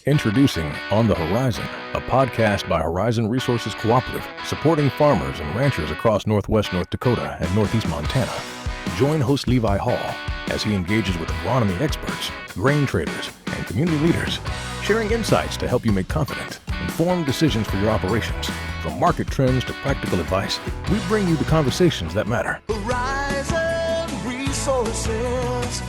Introducing On the Horizon, a podcast by Horizon Resources Cooperative, supporting farmers and ranchers across Northwest North Dakota and Northeast Montana. Join host Levi Hall as he engages with agronomy experts, grain traders, and community leaders, sharing insights to help you make confident, informed decisions for your operations. From market trends to practical advice, we bring you the conversations that matter. Horizon Resources,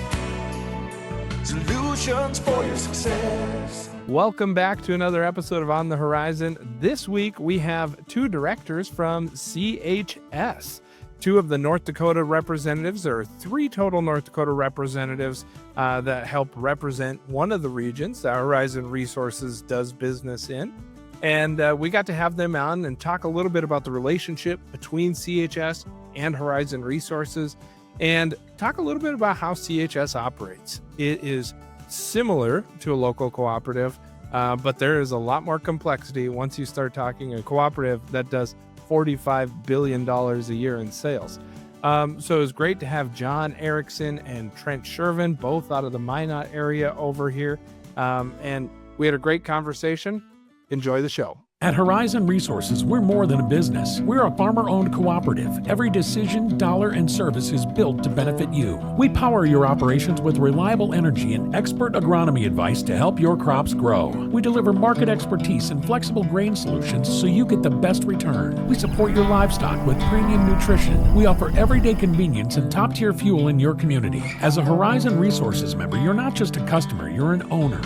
solutions for your success. Welcome back to another episode of On the Horizon. This week we have two directors from CHS. Two of the North Dakota representatives. There are three total North Dakota representatives that help represent one of the regions that Horizon Resources does business in. And we got to have them on and talk a little bit about the relationship between CHS and Horizon Resources and talk a little bit about how CHS operates. It is similar to a local cooperative, but there is a lot more complexity once you start talking a cooperative that does $45 billion a year in sales. So it was great to have John Erickson and Trent Sherven, both out of the Minot area over here. And we had a great conversation. Enjoy the show. At Horizon Resources, we're more than a business. We're a farmer-owned cooperative. Every decision, dollar, and service is built to benefit you. We power your operations with reliable energy and expert agronomy advice to help your crops grow. We deliver market expertise and flexible grain solutions so you get the best return. We support your livestock with premium nutrition. We offer everyday convenience and top-tier fuel in your community. As a Horizon Resources member, you're not just a customer, you're an owner.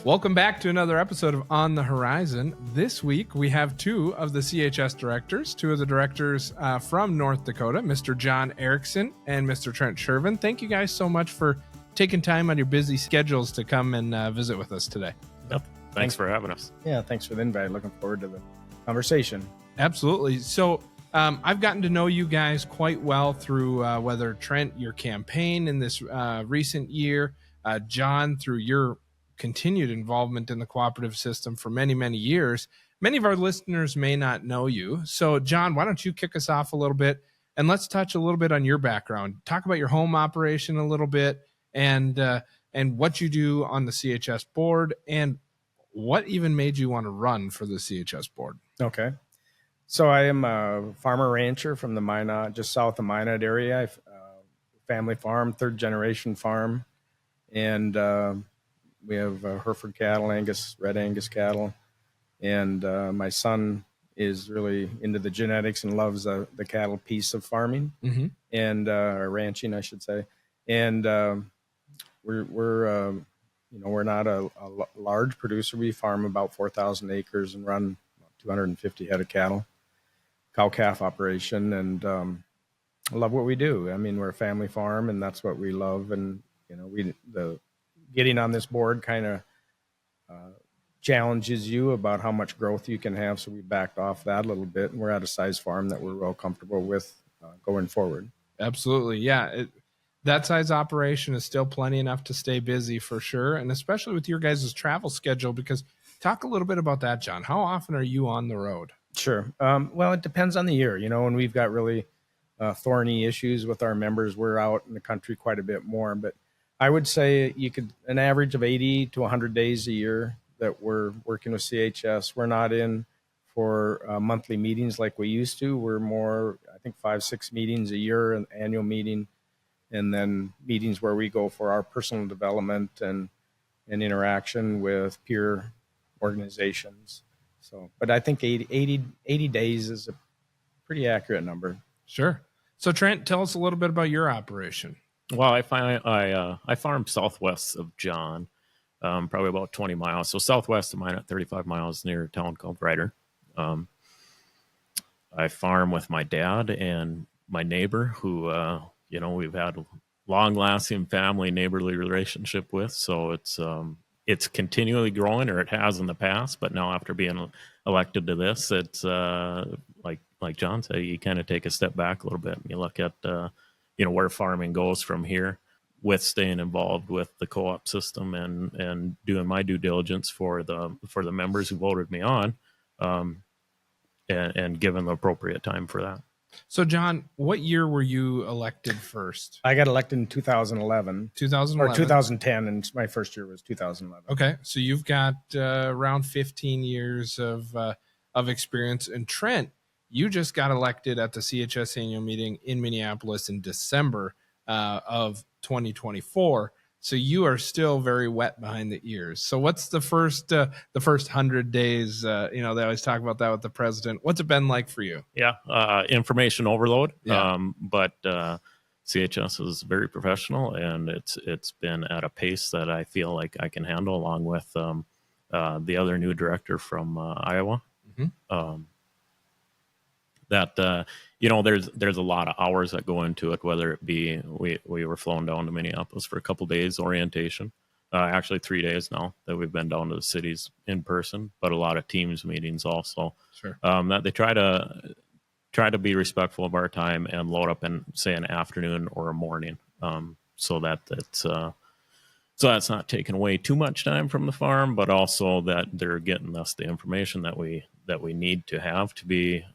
Welcome back to another episode of On the Horizon. This week, we have two of the CHS directors, two of the directors from North Dakota, Mr. John Erickson and Mr. Trent Sherven. Thank you guys so much for taking time on your busy schedules to come and visit with us today. Yep. Thanks for having us. Yeah, thanks for the invite. Looking forward to the conversation. Absolutely. So I've gotten to know you guys quite well through whether Trent, your campaign in this recent year, John, through your continued involvement in the cooperative system for many, many years. Many of our listeners may not know you. So, John, why don't you kick us off a little bit and let's touch a little bit on your background. Talk about your home operation a little bit and what you do on the CHS board and what even made you want to run for the CHS board. Okay. So I am a farmer rancher from the Minot, just south of Minot area, family farm, third generation farm. And, we have Hereford cattle, red Angus cattle, and my son is really into the genetics and loves the cattle piece of farming and ranching, I should say. And we're not a large producer. We farm about 4,000 acres and run about 250 head of cattle, cow-calf operation, and I love what we do. I mean, we're a family farm, and that's what we love. And getting on this board kind of challenges you about how much growth you can have. So we backed off that a little bit, and we're at a size farm that we're real comfortable with going forward. Absolutely. Yeah. That size operation is still plenty enough to stay busy for sure. And especially with your guys' travel schedule, because talk a little bit about that, John. How often are you on the road? Sure. Well, it depends on the year, when we've got really thorny issues with our members, we're out in the country quite a bit more, but I would say you could an average of 80 to 100 days a year that we're working with CHS. We're not in for monthly meetings like we used to. We're more, I think, 5-6 meetings a year, an annual meeting, and then meetings where we go for our personal development and interaction with peer organizations. So, but I think 80 days is a pretty accurate number. Sure. So Trent, tell us a little bit about your operation. Well, I farm southwest of John, probably about 20 miles. So southwest of mine at 35 miles near a town called Ryder. I farm with my dad and my neighbor who, we've had a long-lasting family neighborly relationship with. So it's continually growing, or it has in the past. But now after being elected to this, it's like John said, you kind of take a step back a little bit and you look at where farming goes from here, with staying involved with the co-op system and doing my due diligence for the members who voted me on, and given the appropriate time for that. So, John, what year were you elected first? I got elected in 2011. 2011. Or 2010, and my first year was 2011. Okay, so you've got around 15 years of experience. And Trent, you just got elected at the CHS annual meeting in Minneapolis in December of 2024. So you are still very wet behind the ears. So what's the first 100 days? They always talk about that with the president. What's it been like for you? Yeah, information overload. Yeah. But CHS is very professional, and it's been at a pace that I feel like I can handle, along with the other new director from Iowa. Mm-hmm. There's a lot of hours that go into it, whether it be we were flown down to Minneapolis for a couple days orientation, actually 3 days now that we've been down to the cities in person, but a lot of teams meetings also. Sure. That they try to be respectful of our time and load up in, say, an afternoon or a morning, so that's not taking away too much time from the farm, but also that they're getting us the information that we need to have to be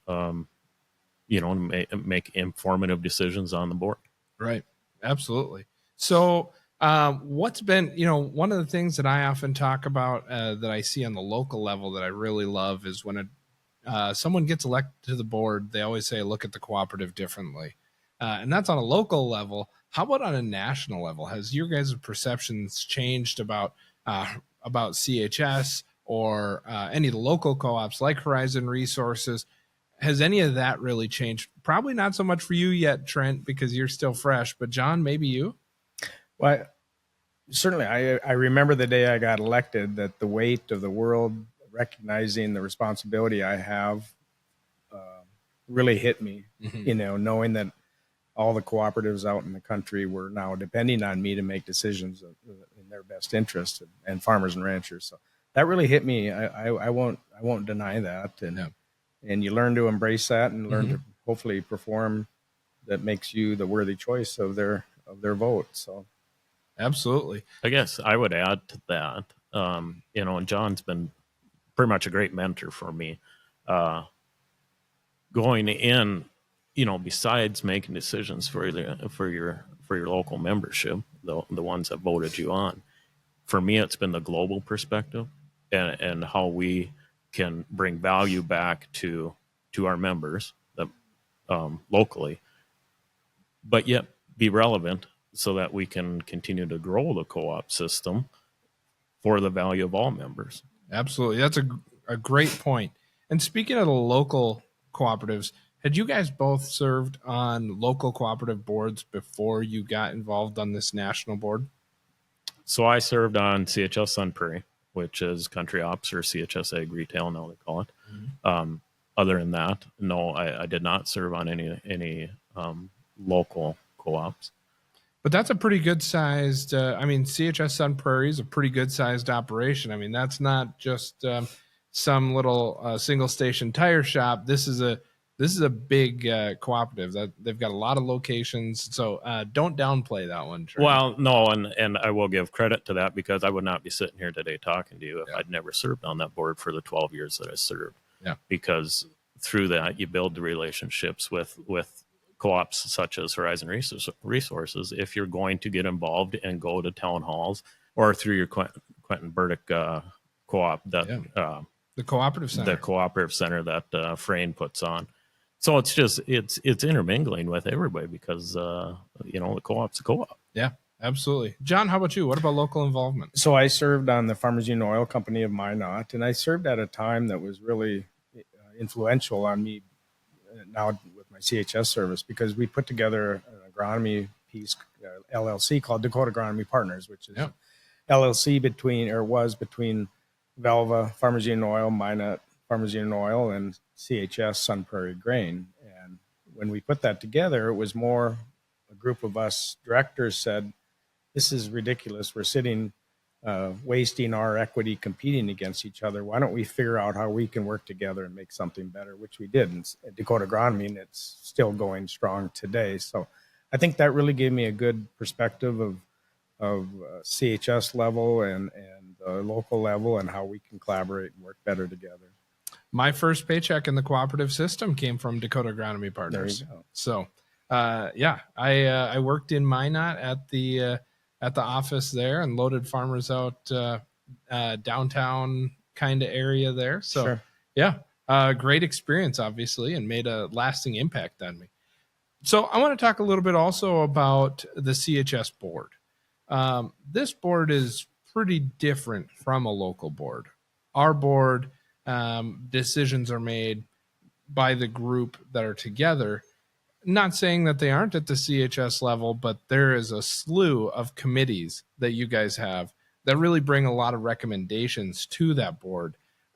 make informative decisions on the board. Right. Absolutely. So what's been, one of the things that I often talk about that I see on the local level that I really love is when someone gets elected to the board, they always say, look at the cooperative differently. And that's on a local level. How about on a national level? Has your guys' perceptions changed about CHS or any of the local co-ops like Horizon Resources? Has any of that really changed? Probably not so much for you yet, Trent, because you're still fresh. But John, maybe you? Well, certainly, I remember the day I got elected, that the weight of the world recognizing the responsibility I have really hit me. Mm-hmm. Knowing that all the cooperatives out in the country were now depending on me to make decisions in their best interest, and farmers and ranchers. So that really hit me. I won't deny that. And you learn to embrace that and learn to hopefully perform that makes you the worthy choice of their vote. So, absolutely. I guess I would add to that. And John's been pretty much a great mentor for me. Going in, besides making decisions for your local membership, the ones that voted you on, for me, it's been the global perspective and how we can bring value back to our members locally, but yet be relevant so that we can continue to grow the co-op system for the value of all members. Absolutely. That's a great point. And speaking of the local cooperatives, had you guys both served on local cooperative boards before you got involved on this national board? So I served on CHS Sun Prairie, which is Country Ops, or CHS Ag Retail now they call it. Mm-hmm. Other than that, no, I did not serve on any local co-ops. But that's a pretty good sized. CHS Sun Prairie is a pretty good sized operation. I mean, that's not just some little single station tire shop. This is a big cooperative that they've got a lot of locations. So don't downplay that one, Trent. Well, no, and I will give credit to that, because I would not be sitting here today talking to you if I'd never served on that board for the 12 years that I served. Yeah. Because through that, you build the relationships with co-ops such as Horizon Resources. If you're going to get involved and go to town halls, or through your Quentin Burdick co-op, the cooperative center, that Frayne puts on. So it's intermingling with everybody, because the co-op's a co-op. Yeah, absolutely. John, how about you? What about local involvement? So I served on the Farmers Union Oil Company of Minot, and I served at a time that was really influential on me now with my CHS service, because we put together an agronomy piece, LLC, called Dakota Agronomy Partners, which is LLC between Velva, Farmers Union Oil, Minot, Farmers Union Oil, and CHS Sun Prairie Grain. And when we put that together, it was more a group of us directors said, this is ridiculous. We're sitting wasting our equity competing against each other. Why don't we figure out how we can work together and make something better, which we did in Dakota Agronomy, and it's still going strong today. So I think that really gave me a good perspective of CHS level and local level, and how we can collaborate and work better together. My first paycheck in the cooperative system came from Dakota Agronomy Partners. There you go. So, I worked in Minot at the office there and loaded farmers out downtown kind of area there. So, Sure. great experience, obviously, and made a lasting impact on me. So, I want to talk a little bit also about the CHS board. This board is pretty different from a local board. Our board, decisions are made by the group that are together. Not saying that they aren't at the CHS level, but there is a slew of committees that you guys have that really bring a lot of recommendations to that board.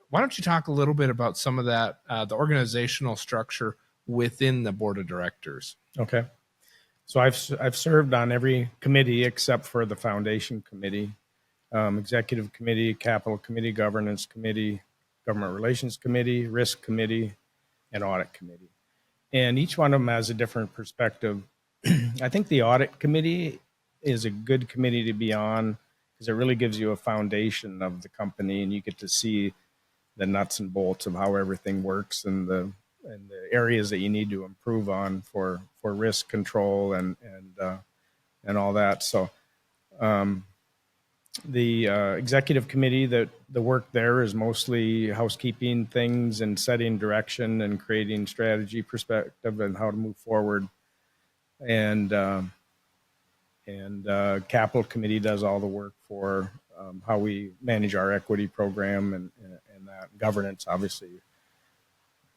Why don't you talk a little bit about some of that, the organizational structure within the board of directors? Okay. So I've served on every committee except for the foundation committee, executive committee, capital committee, governance committee, government relations committee, risk committee, and audit committee. And each one of them has a different perspective. I think the audit committee is a good committee to be on because it really gives you a foundation of the company, and you get to see the nuts and bolts of how everything works and the areas that you need to improve on for risk control and all that. So the executive committee, the work there is mostly housekeeping things and setting direction and creating strategy perspective and how to move forward. And capital committee does all the work for how we manage our equity program and that governance, obviously,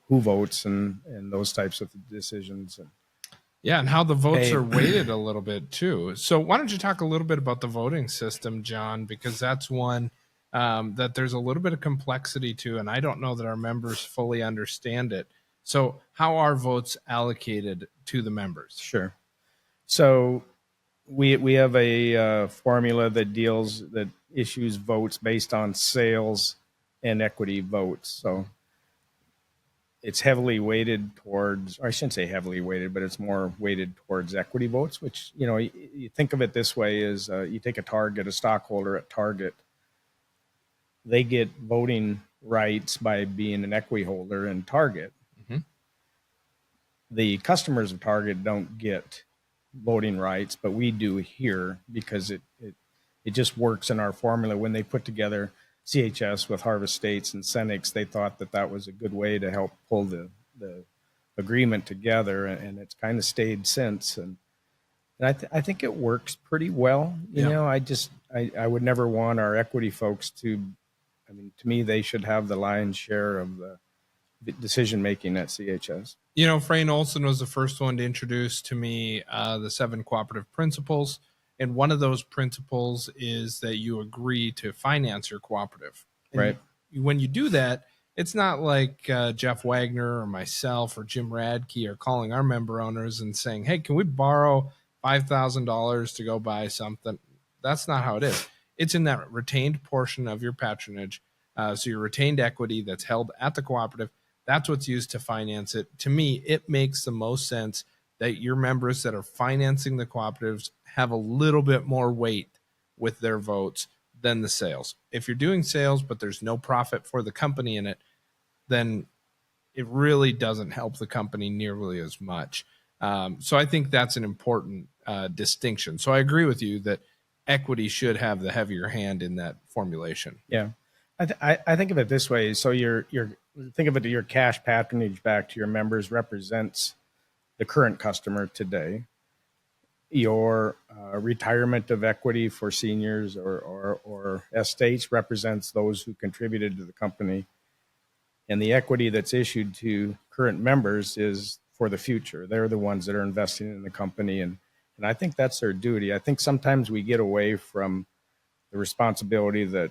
who votes and those types of decisions. And how the votes are weighted a little bit too. So why don't you talk a little bit about the voting system, John, because that's one that there's a little bit of complexity to, and I don't know that our members fully understand it. So how are votes allocated to the members? Sure. So we have a formula that issues votes based on sales and equity votes. So it's heavily weighted towards, or I shouldn't say heavily weighted, but it's more weighted towards equity votes, which, you think of it this way is you take a stockholder at Target, they get voting rights by being an equity holder in Target. Mm-hmm. The customers of Target don't get voting rights, but we do here because it just works in our formula. When they put together CHS with Harvest States and Cenex, they thought that was a good way to help pull the agreement together, and it's kind of stayed since. And I think it works pretty well. You know, I would never want our equity folks to me, they should have the lion's share of the decision making at CHS. Frayne Olson was the first one to introduce to me the 7 cooperative principles. And one of those principles is that you agree to finance your cooperative. And right. When you do that, it's not like Jeff Wagner or myself or Jim Radke are calling our member owners and saying, hey, can we borrow $5,000 to go buy something? That's not how it is. It's in that retained portion of your patronage. So your retained equity that's held at the cooperative, that's what's used to finance it. To me, it makes the most sense that your members that are financing the cooperatives have a little bit more weight with their votes than the sales. If you're doing sales, but there's no profit for the company in it, then it really doesn't help the company nearly as much. So I think that's an important distinction. So I agree with you that equity should have the heavier hand in that formulation. Yeah. I think of it this way. So think of it, your cash patronage back to your members represents the current customer today. Your retirement of equity for seniors or estates represents those who contributed to the company. And the equity that's issued to current members is for the future. They're the ones that are investing in the company. And I think that's their duty. I think sometimes we get away from the responsibility that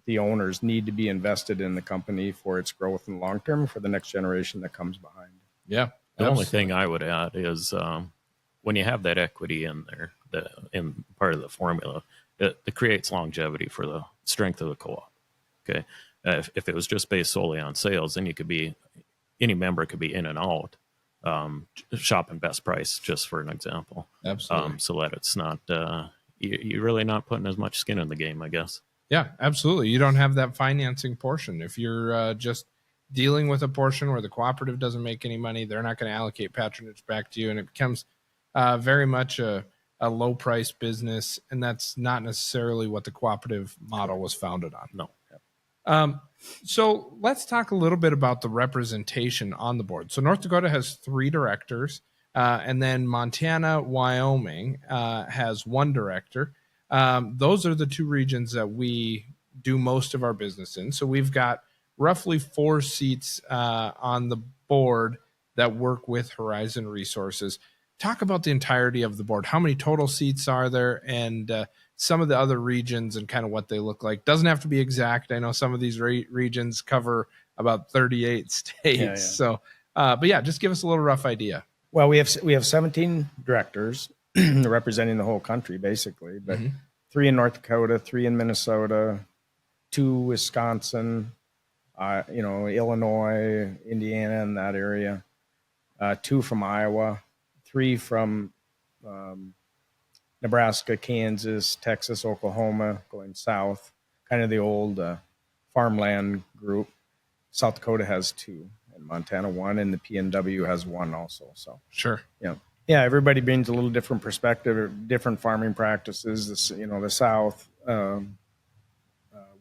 the owners need to be invested in the company for its growth in the long term for the next generation that comes behind. Yeah. The only thing I would add is when you have that equity in there, in part of the formula, it creates longevity for the strength of the co-op. Okay, if it was just based solely on sales, then any member could be in and out, shopping best price, just for an example. Absolutely. So that it's not you're really not putting as much skin in the game, I guess. Yeah, absolutely. You don't have that financing portion. If you're just dealing with a portion where the cooperative doesn't make any money, they're not going to allocate patronage back to you, and it becomes very much a low price business, and that's not necessarily what the cooperative model was founded on. No. So let's talk a little bit about the representation on the board. So North Dakota has 3 directors, and then Montana, Wyoming has 1 director. Those are the 2 regions that we do most of our business in. So we've got roughly 4 seats on the board that work with Horizon Resources. Talk about the entirety of the board. How many total seats are there, and some of the other regions and kind of what they look like? Doesn't have to be exact. I know some of these regions cover about 38 states. Yeah. So, but yeah, just give us a little rough idea. Well, we have 17 directors representing the whole country, basically, but 3 in North Dakota, 3 in Minnesota, 2 Wisconsin, Illinois, Indiana, in that area, 2 from Iowa, 3 from Nebraska, Kansas, Texas, Oklahoma, going south, kind of the old farmland group. South Dakota has 2, and Montana 1, and the PNW has 1 also. So Sure. yeah, everybody brings a little different perspective, different farming practices. The South,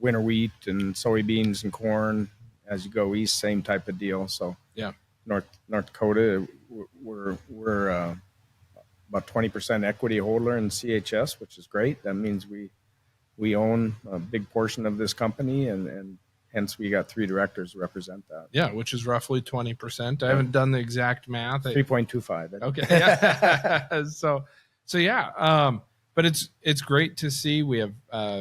winter wheat and soybeans and corn. As you go east, same type of deal. So Yeah. North Dakota, we're about 20% equity holder in CHS, which is great. That means we own a big portion of this company, and hence we got 3 directors to represent that. Yeah, which is roughly 20%. I haven't done the exact math. 3.25. Okay. Yeah. so yeah. But it's great to see. We have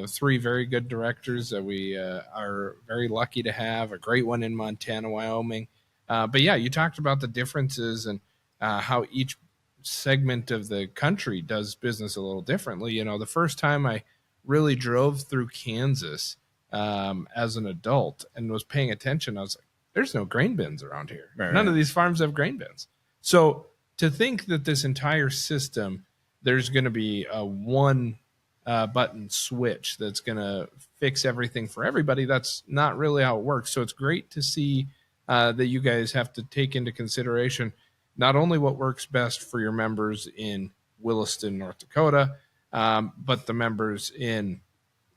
3 very good directors that we are very lucky to have. A great one in Montana, Wyoming. But yeah, you talked about the differences and how each segment of the country does business a little differently. The first time I really drove through Kansas as an adult and was paying attention, I was like, there's no grain bins around here. Right. None of these farms have grain bins. So to think that this entire system, there's going to be a one button switch that's going to fix everything for everybody, that's not really how it works. So it's great to see that you guys have to take into consideration not only what works best for your members in Williston, North Dakota, but the members in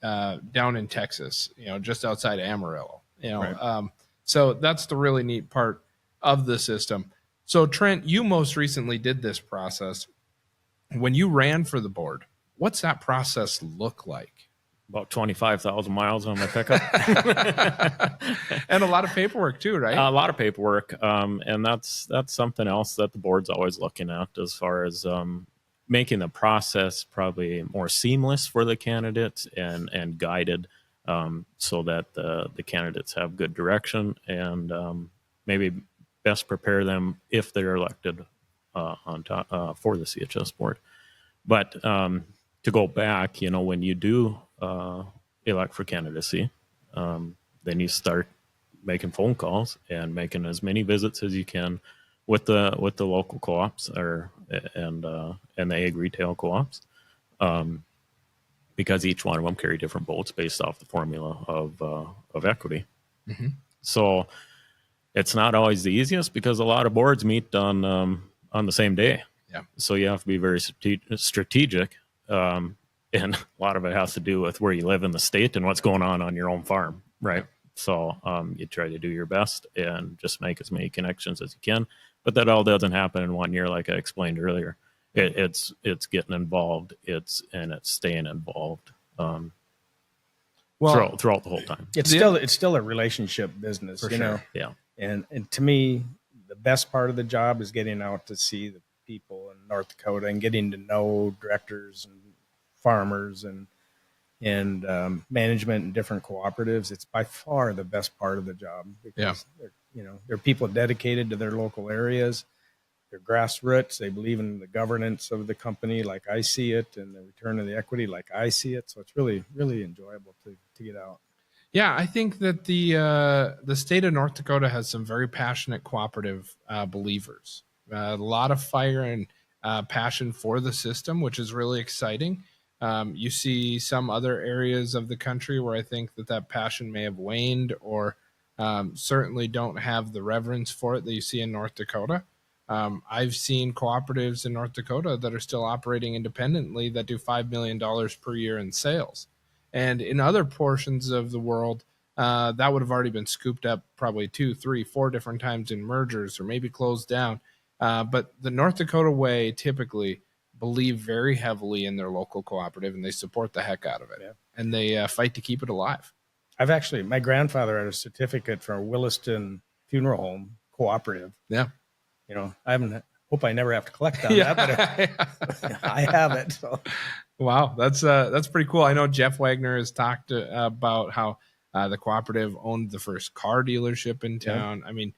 down in Texas, just outside of Amarillo. Right. So that's the really neat part of the system. So Trent, you most recently did this process. When you ran for the board, what's that process look like? About 25,000 miles on my pickup. And a lot of paperwork too, right? A lot of paperwork. And that's something else that the board's always looking at as far as making the process probably more seamless for the candidates and guided so that the candidates have good direction and maybe best prepare them if they're elected on top, for the CHS board. But to go back, when you do elect for candidacy, then you start making phone calls and making as many visits as you can with the local co-ops and the ag retail co-ops, because each one of them carry different votes based off the formula of equity. Mm-hmm. So it's not always the easiest because a lot of boards meet on the same day. Yeah. So you have to be very strategic. And a lot of it has to do with where you live in the state and what's going on your own farm, right? So you try to do your best and just make as many connections as you can. But that all doesn't happen in 1 year, like I explained earlier. It's getting involved. It's staying involved throughout the whole time. It's still a relationship business, For sure. Yeah. And to me, the best part of the job is getting out to see the people in North Dakota and getting to know directors and farmers and management and different cooperatives. It's by far the best part of the job because they're people dedicated to their local areas. They're grassroots. They believe in the governance of the company like I see it and the return of the equity like I see it. So it's really, really enjoyable to get out. Yeah, I think that the state of North Dakota has some very passionate cooperative believers. A lot of fire and passion for the system, which is really exciting. You see some other areas of the country where I think that passion may have waned or certainly don't have the reverence for it that you see in North Dakota. I've seen cooperatives in North Dakota that are still operating independently that do $5 million per year in sales. And in other portions of the world, that would have already been scooped up probably 2, 3, 4 different times in mergers or maybe closed down. But the North Dakota way typically believe very heavily in their local cooperative, and they support the heck out of it. Yeah. And they fight to keep it alive. My grandfather had a certificate from Williston Funeral Home Cooperative. Yeah. You know, hope I never have to collect on that, but I have it. So. Wow, that's pretty cool. I know Jeff Wagner has talked about how the cooperative owned the first car dealership in town. I mean,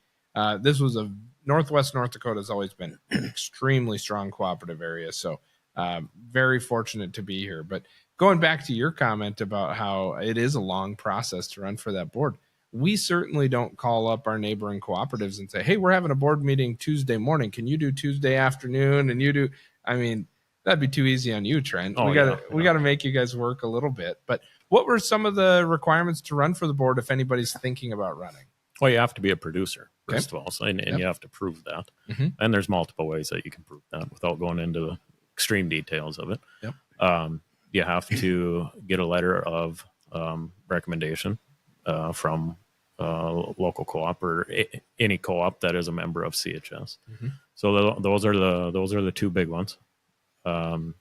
this was Northwest North Dakota has always been an extremely strong cooperative area. So very fortunate to be here. But going back to your comment about how it is a long process to run for that board, we certainly don't call up our neighboring cooperatives and say, hey, we're having a board meeting Tuesday morning. Can you do Tuesday afternoon? And you do, I mean, that'd be too easy on you, Trent. We got to make you guys work a little bit. But what were some of the requirements to run for the board if anybody's thinking about running? Well, you have to be a producer, first of all, and you have to prove that. Mm-hmm. And there's multiple ways that you can prove that without going into the extreme details of it. Yep. You have to get a letter of recommendation from local co-op or any co-op that is a member of CHS. Mm-hmm. So those are the two big ones. And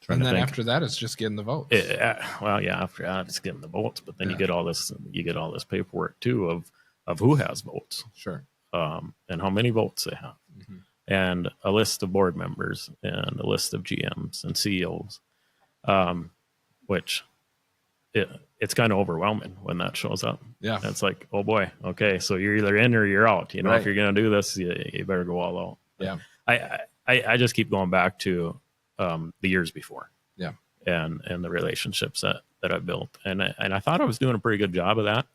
then after that, it's just getting the votes. After that, it's getting the votes, but then you get all this paperwork too of who has votes, Sure, and how many votes they have, mm-hmm. and a list of board members and a list of GMs and CEOs, which it's kind of overwhelming when that shows up. Yeah, and it's like, oh boy, okay, so you're either in or you're out. You know, right. If you're going to do this, you better go all out. Yeah, I just keep going back to the years before. Yeah. And the relationships that I've built. And I thought I was doing a pretty good job of that.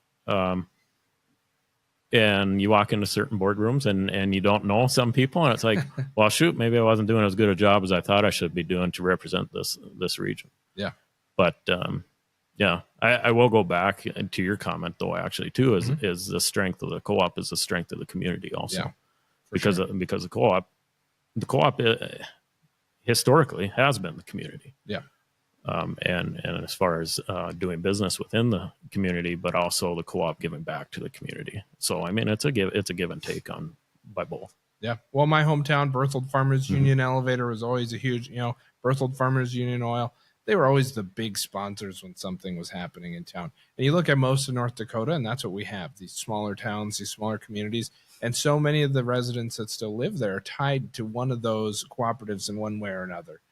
And you walk into certain boardrooms and you don't know some people, and it's like, well, shoot, maybe I wasn't doing as good a job as I thought I should be doing to represent this region. Yeah. But I will go back to your comment though, actually too, is the strength of the co-op is the strength of the community also. Yeah, because the co-op historically has been the community. Yeah. And as far as doing business within the community, but also the co-op giving back to the community. So I mean, it's a give and take by both. Yeah. Well, my hometown, Berthold Farmers Union Elevator was always a huge, Berthold Farmers Union Oil. They were always the big sponsors when something was happening in town. And you look at most of North Dakota, and that's what we have, these smaller towns, these smaller communities. And so many of the residents that still live there are tied to one of those cooperatives in one way or another.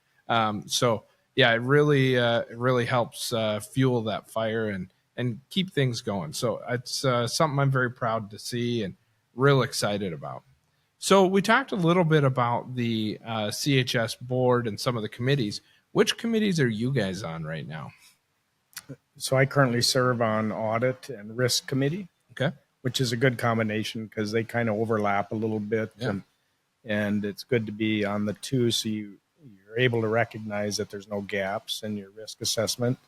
It really helps fuel that fire and keep things going. So it's something I'm very proud to see and real excited about. So we talked a little bit about the CHS board and some of the committees. Which committees are you guys on right now? So I currently serve on audit and risk committee. Okay. Which is a good combination because they kind of overlap a little bit. Yeah. And it's good to be on the two so you're able to recognize that there's no gaps in your risk assessment.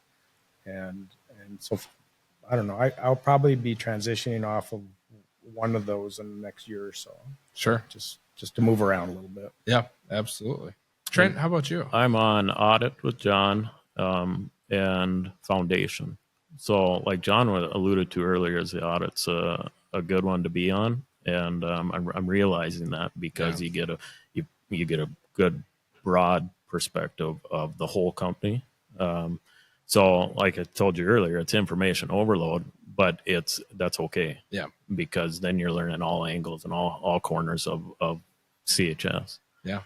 And so, I don't know, I'll probably be transitioning off of one of those in the next year or so. Sure. Just to move around a little bit. Yeah, absolutely. Trent, how about you? I'm on audit with John and foundation. So like John alluded to earlier, is the audit's a good one to be on. And I'm realizing that because you get a good broad perspective of the whole company. So like I told you earlier, it's information overload, but that's okay. Yeah. Because then you're learning all angles and all corners of CHS. Yeah.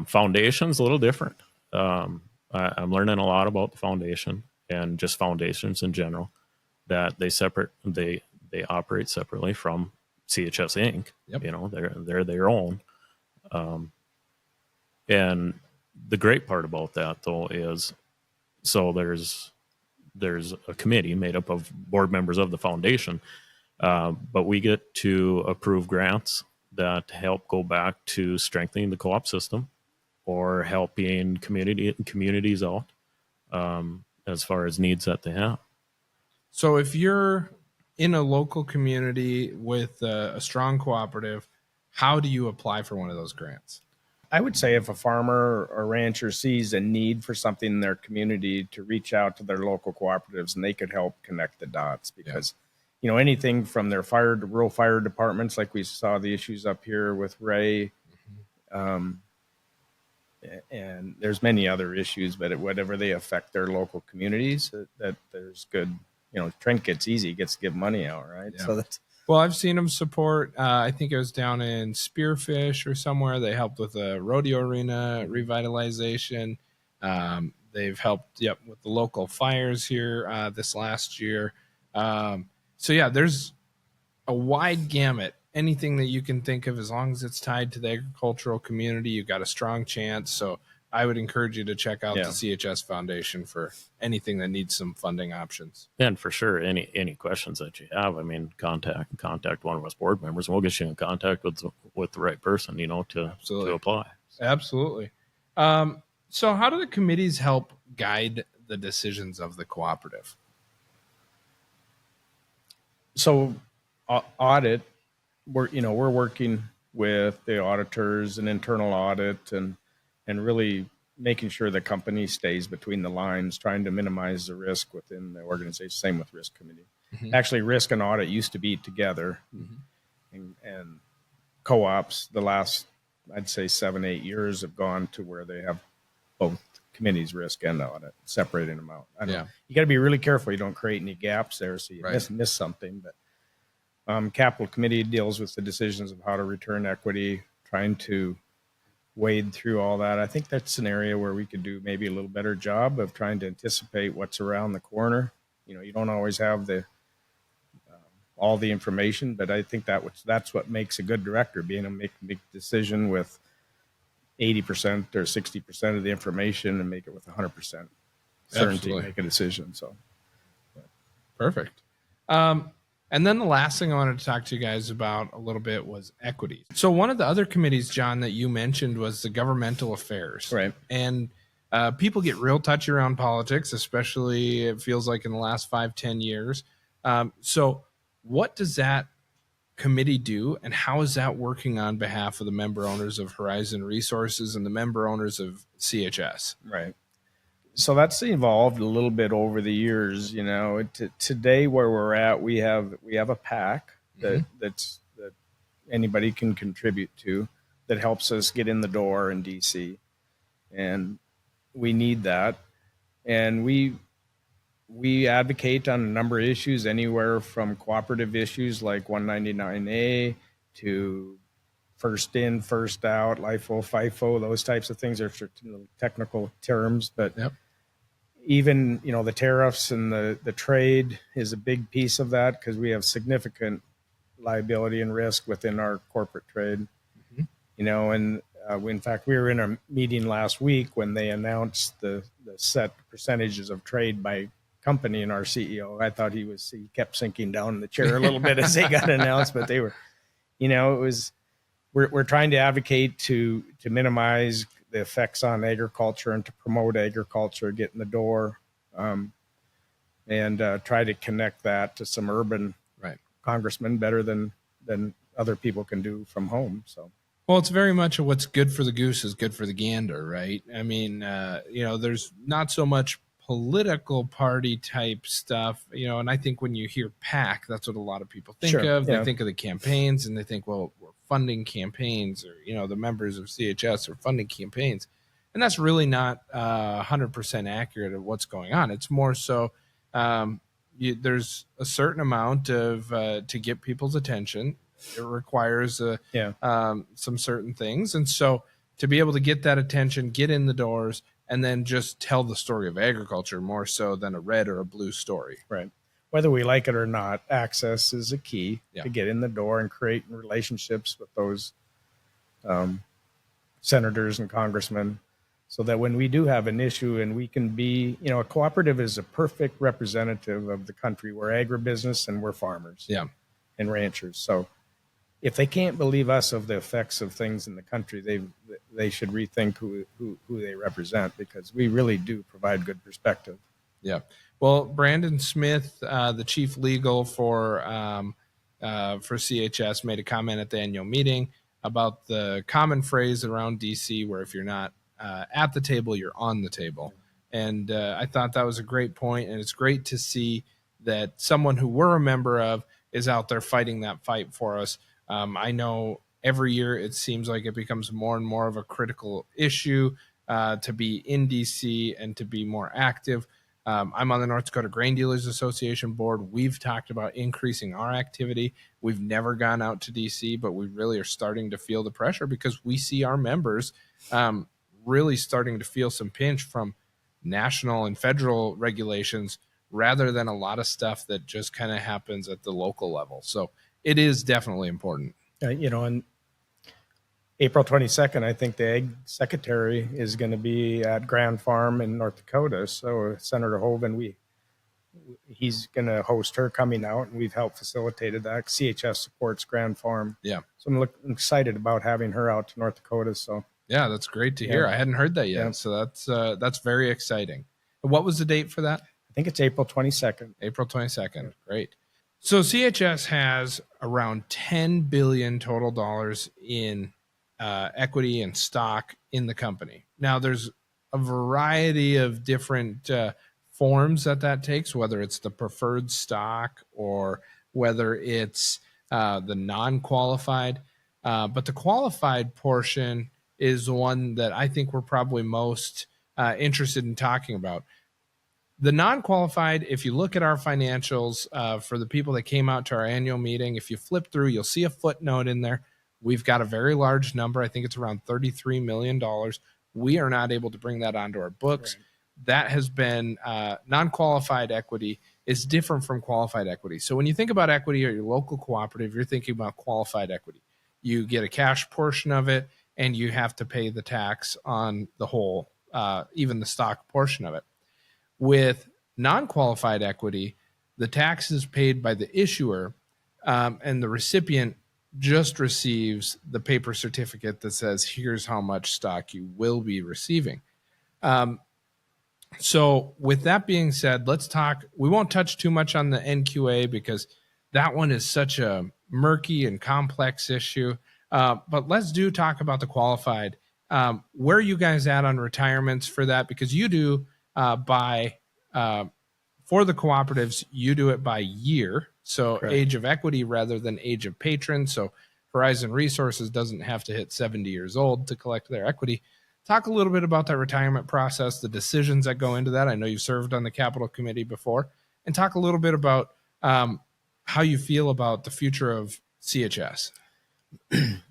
Foundation's a little different. I'm learning a lot about the foundation and just foundations in general, that they operate separately from CHS Inc. Yep. They're their own. And the great part about that though is, so there's a committee made up of board members of the foundation, but we get to approve grants that help go back to strengthening the co-op system or helping communities out as far as needs that they have. So if you're in a local community with a strong cooperative, how do you apply for one of those grants? I would say if a farmer or rancher sees a need for something in their community, to reach out to their local cooperatives, and they could help connect the dots, because anything from their rural fire departments, like we saw the issues up here with Ray, and there's many other issues, but whatever they affect their local communities, that there's good. Trent gets easy, gets to give money out, right? Yeah. So that's. Well, I've seen them support, I think it was down in Spearfish or somewhere. They helped with a rodeo arena revitalization. They've helped, with the local fires here this last year. So, yeah, there's a wide gamut. Anything that you can think of, as long as it's tied to the agricultural community, you've got a strong chance. So I would encourage you to check out the CHS Foundation for anything that needs some funding options. And for sure, any questions that you have, I mean, contact one of us board members, and we'll get you in contact with the right person, to apply. Absolutely. So how do the committees help guide the decisions of the cooperative? So audit, we're working with the auditors and internal audit, and really making sure the company stays between the lines, trying to minimize the risk within the organization. Same with risk committee. Mm-hmm. Actually, risk and audit used to be together, and co-ops the last, I'd say 7-8 years, have gone to where they have both committees, risk and audit, separating them out. I know you got to be really careful you don't create any gaps there, so you miss something. But capital committee deals with the decisions of how to return equity, trying to wade through all that. I think that's an area where we could do maybe a little better job of trying to anticipate what's around the corner. You don't always have all the information, but I think that's what makes a good director, being able to make a big decision with 80% or 60% of the information, and make it with 100% certainty to make a decision. So, perfect. And then the last thing I wanted to talk to you guys about a little bit was equity. So one of the other committees, John, that you mentioned was the governmental affairs. Right. And people get real touchy around politics, especially it feels like in the last 5-10 years. So what does that committee do, and how is that working on behalf of the member owners of Horizon Resources and the member owners of CHS? Right. So that's evolved a little bit over the years. Today where we're at, we have a PAC that anybody can contribute to, that helps us get in the door in DC, and we need that. And we advocate on a number of issues, anywhere from cooperative issues like 199A to first in, first out, LIFO, FIFO, those types of things are technical terms, but even, the tariffs and the trade is a big piece of that, because we have significant liability and risk within our corporate trade. And in fact, we were in a meeting last week when they announced the set percentages of trade by company, and our CEO, I thought he kept sinking down in the chair a little bit as they got announced, but they were, we're trying to advocate to minimize the effects on agriculture and to promote agriculture, get in the door, and try to connect that to some urban congressmen better than other people can do from home. So, well, it's very much what's good for the goose is good for the gander, right? I mean, there's not so much political party type stuff, and I think when you hear PAC, that's what a lot of people think of. They think of the campaigns, and they think, well, we're funding campaigns, or, the members of CHS are funding campaigns. And that's really not 100% accurate of what's going on. It's more so there's a certain amount of to get people's attention. It requires some certain things. And so to be able to get that attention, get in the doors, and then just tell the story of agriculture more so than a red or a blue story. Right. Whether we like it or not, access is a key to get in the door and create relationships with those senators and congressmen, so that when we do have an issue and we can be, a cooperative is a perfect representative of the country. We're agribusiness and we're farmers and ranchers. So if they can't believe us of the effects of things in the country, they should rethink who they represent, because we really do provide good perspective. Yeah. Well, Brandon Smith, the chief legal for CHS, made a comment at the annual meeting about the common phrase around DC, where if you're not at the table, you're on the table. And I thought that was a great point, and it's great to see that someone who we're a member of is out there fighting that fight for us. I know every year it seems like it becomes more and more of a critical issue to be in DC and to be more active. I'm on the North Dakota Grain Dealers Association board. We've talked about increasing our activity. We've never gone out to DC, but we really are starting to feel the pressure because we see our members really starting to feel some pinch from national and federal regulations rather than a lot of stuff that just kind of happens at the local level. So it is definitely important. And April 22nd, I think the Ag Secretary is going to be at Grand Farm in North Dakota. So Senator Hoeven, he's going to host her coming out, and we've helped facilitated that. CHS supports Grand Farm. Yeah. So I'm excited about having her out to North Dakota. So yeah, that's great to hear. I hadn't heard that yet. Yeah. So that's very exciting. What was the date for that? I think it's April 22nd. April 22nd. Yeah. Great. So CHS has around $10 billion total dollars in equity and stock in the company. Now, there's a variety of different forms that takes, whether it's the preferred stock or whether it's the non-qualified. But the qualified portion is the one that I think we're probably most interested in talking about. The non-qualified, if you look at our financials for the people that came out to our annual meeting, if you flip through, you'll see a footnote in there. We've got a very large number. I think it's around $33 million. We are not able to bring that onto our books. Right. That has been non-qualified equity is different from qualified equity. So when you think about equity or your local cooperative, you're thinking about qualified equity. You get a cash portion of it, and you have to pay the tax on the whole, even the stock portion of it. With non-qualified equity, the tax is paid by the issuer, and the recipient just receives the paper certificate that says, here's how much stock you will be receiving. So with that being said, let's talk. We won't touch too much on the NQA because that one is such a murky and complex issue. But let's talk about the qualified. Where are you guys at on retirements for that? Because you do for the cooperatives, you do it by year. So correct. Age of equity rather than age of patron. So Horizon Resources doesn't have to hit 70 years old to collect their equity. Talk a little bit about that retirement process, the decisions that go into that. I know you served on the capital committee before, and talk a little bit about how you feel about the future of CHS.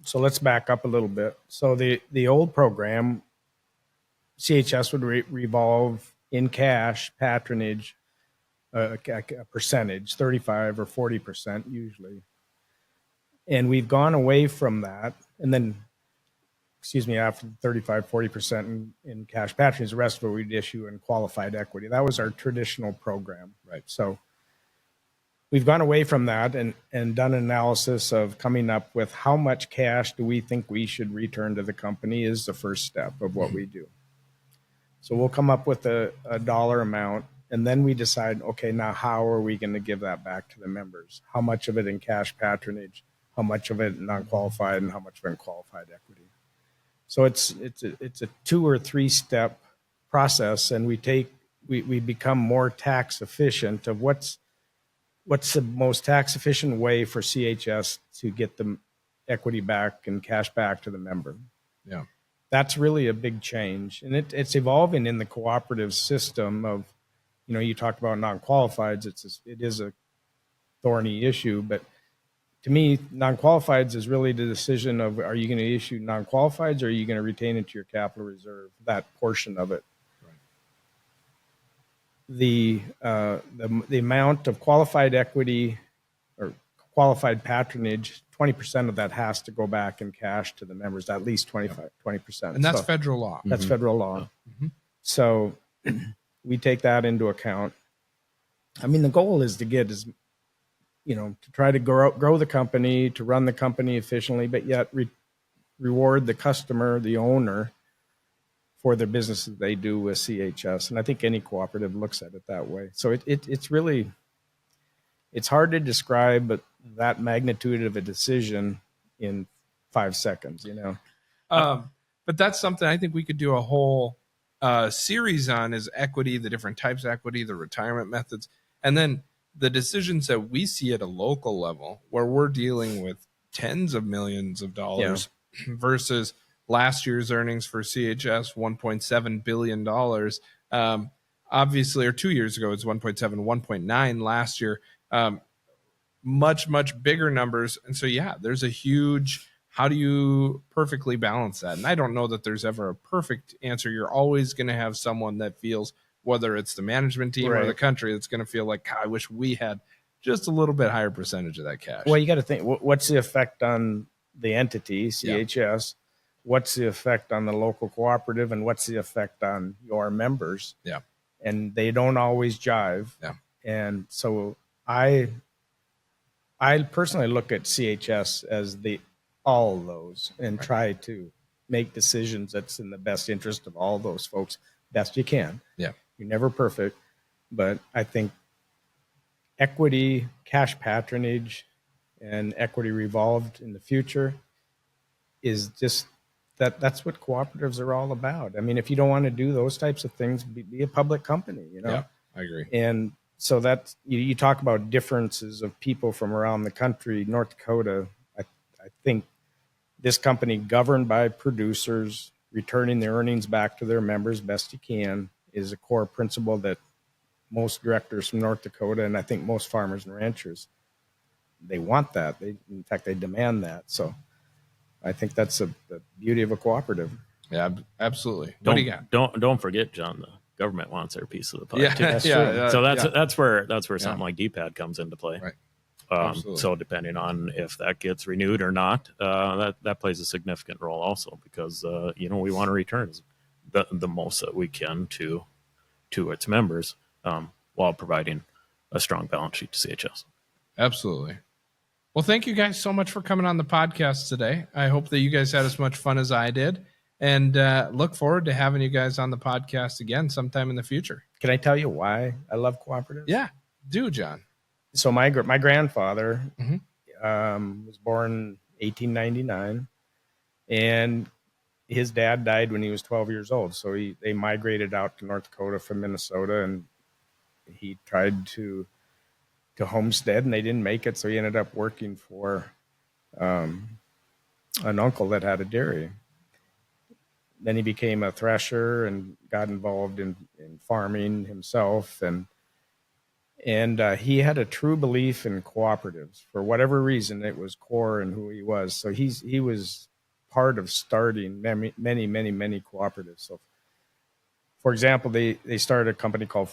So let's back up a little bit. So the old program, CHS would revolve in cash patronage, a percentage, 35 or 40% usually. And we've gone away from that. And then, after 35, 40% in cash patronage, the rest of it we'd issue in qualified equity. That was our traditional program. Right. So we've gone away from that and done an analysis of coming up with how much cash do we think we should return to the company is the first step of what we do. So we'll come up with a dollar amount, and then we decide, okay, now how are we going to give that back to the members? How much of it in cash patronage, how much of it non-qualified, and how much of it in qualified equity? So it's a 2 or 3 step process, and we become more tax efficient of what's the most tax efficient way for CHS to get the equity back and cash back to the member. Yeah. That's really a big change, and it's evolving in the cooperative system of, you talked about non-qualifieds. It is a thorny issue, but to me, non-qualifieds is really the decision of, are you going to issue non-qualifieds or are you going to retain it to your capital reserve, that portion of it. Right. The amount of qualified equity or qualified patronage, 20% of that has to go back in cash to the members, at least 20%. And that's federal law. That's federal law. Mm-hmm. So we take that into account. I mean, the goal is to get to try to grow the company, to run the company efficiently, but yet reward the customer, the owner, for the businesses they do with CHS. And I think any cooperative looks at it that way. So it's really, it's hard to describe, but that magnitude of a decision in 5 seconds, But that's something I think we could do a whole series on, is equity, the different types of equity, the retirement methods, and then the decisions that we see at a local level where we're dealing with tens of millions of dollars versus last year's earnings for CHS, $1.7 billion. Obviously, or 2 years ago, it's 1.7, 1.9 last year. Much, much bigger numbers. And so, there's a huge, how do you perfectly balance that? And I don't know that there's ever a perfect answer. You're always going to have someone that feels, whether it's the management team or the country, that's going to feel like, I wish we had just a little bit higher percentage of that cash. Well, you got to think, what's the effect on the entity, CHS? Yeah. What's the effect on the local cooperative? And what's the effect on your members? Yeah. And they don't always jive. Yeah. And so I personally look at CHS as all of those and try to make decisions that's in the best interest of all those folks best you can. Yeah. You're never perfect, but I think equity, cash patronage, and equity revolved in the future is just that's what cooperatives are all about. I mean, if you don't want to do those types of things, be a public company, Yeah, I agree. And so that's, you talk about differences of people from around the country. North Dakota, I think this company, governed by producers, returning their earnings back to their members best you can, is a core principle that most directors from North Dakota, and I think most farmers and ranchers, they want that. In fact, they demand that. So I think that's the beauty of a cooperative. Yeah, absolutely. What do you got? Don't forget, John, the government wants their piece of the pie. Yeah, too. So that's where something like DPAD comes into play. Right. So depending on if that gets renewed or not, that plays a significant role also, because we want to return the most that we can to its members, while providing a strong balance sheet to CHS. Absolutely. Well, thank you guys so much for coming on the podcast today. I hope that you guys had as much fun as I did, and look forward to having you guys on the podcast again sometime in the future. Can I tell you why I love cooperatives? Yeah, do, John. So my grandfather was born 1899, and his dad died when he was 12 years old. So they migrated out to North Dakota from Minnesota, and he tried to homestead, and they didn't make it. So he ended up working for an uncle that had a dairy. Then he became a thresher and got involved in farming himself. And he had a true belief in cooperatives. For whatever reason, it was core in who he was. So he was part of starting many cooperatives. So, for example, they started a company called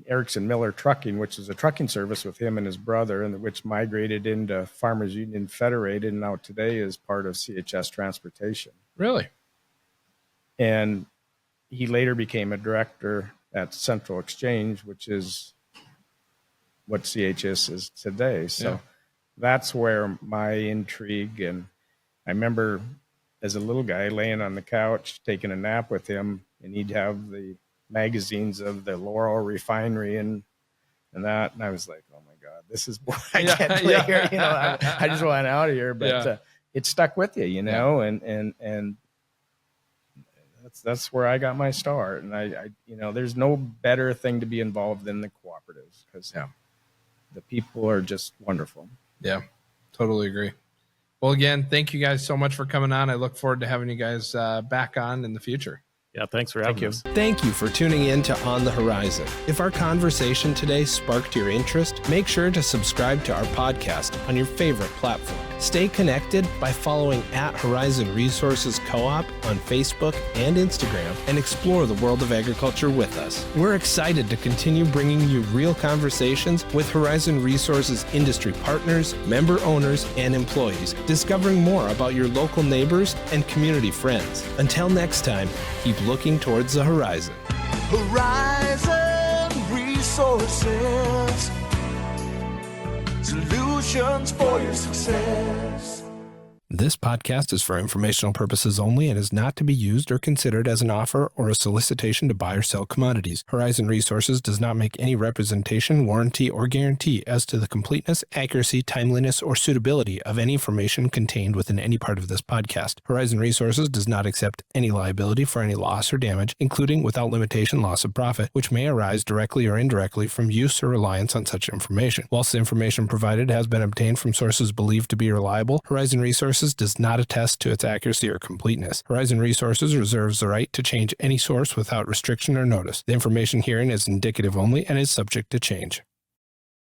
Erickson Miller Trucking, which is a trucking service with him and his brother, and which migrated into Farmers Union Federated, and now today is part of CHS Transportation. Really? And he later became a director at Central Exchange, which is what CHS is today. So that's where my intrigue, and I remember as a little guy laying on the couch taking a nap with him, and he'd have the magazines of the Laurel Refinery and that, and I was like, oh my God, this is I can't play here. I just want out of here. But it stuck with you, and that's where I got my start. And I there's no better thing to be involved in the cooperatives, because the people are just wonderful. Yeah, totally agree. Well, again, thank you guys so much for coming on. I look forward to having you guys back on in the future. Yeah, thanks for having us. Thank you for tuning in to On the Horizon. If our conversation today sparked your interest, make sure to subscribe to our podcast on your favorite platform. Stay connected by following @Horizon Resources Co-op on Facebook and Instagram, and explore the world of agriculture with us. We're excited to continue bringing you real conversations with Horizon Resources industry partners, member owners, and employees, discovering more about your local neighbors and community friends. Until next time, keep looking towards the horizon. Horizon Resources, solutions for your success. This podcast is for informational purposes only and is not to be used or considered as an offer or a solicitation to buy or sell commodities. Horizon Resources does not make any representation, warranty, or guarantee as to the completeness, accuracy, timeliness, or suitability of any information contained within any part of this podcast. Horizon Resources does not accept any liability for any loss or damage, including without limitation loss of profit, which may arise directly or indirectly from use or reliance on such information. Whilst the information provided has been obtained from sources believed to be reliable, Horizon Resources does not attest to its accuracy or completeness. Horizon Resources reserves the right to change any source without restriction or notice. The information herein is indicative only and is subject to change.